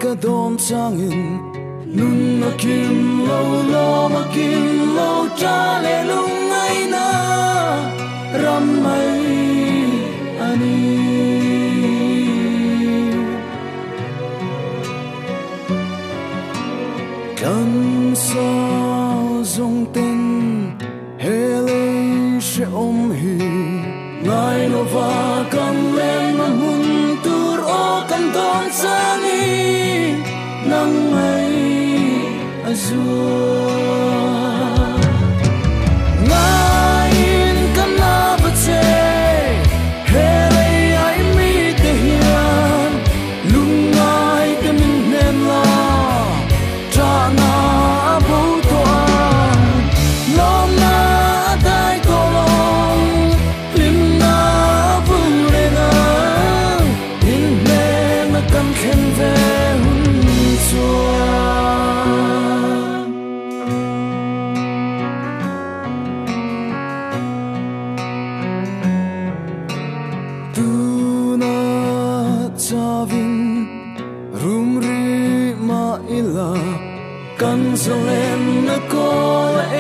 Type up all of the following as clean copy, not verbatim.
ka dom changin nun na kim lo lo ma kim lo cha le lung ai na ram mai ani kan sa zong ten hele she hi ngai no va kam len man hun tur o kan don sani nang mai azur ngai in kan na bache hele ai mi te hian lung ngai te min nem la tra na bu to lom na dai to long lim na bu le na in me na kan khen ve hun chua chavin rumri ma ila kan solen na ko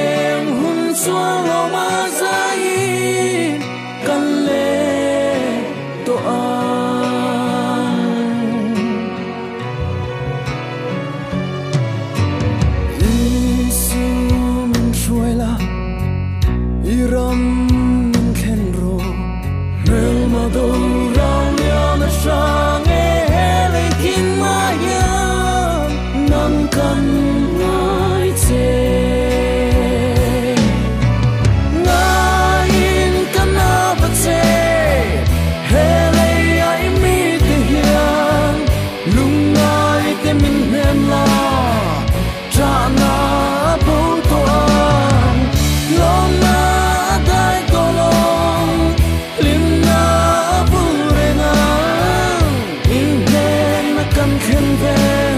em hun chua lo ma zai kan le to an isu min shuela iram min khen ro mel ma do sang hele kin maya nam kan ngai che ngai kan na bache hele ai mi te hian lung ngai te min nem la cha na bo to an lom na dai to long lim na bu re na kan khen ve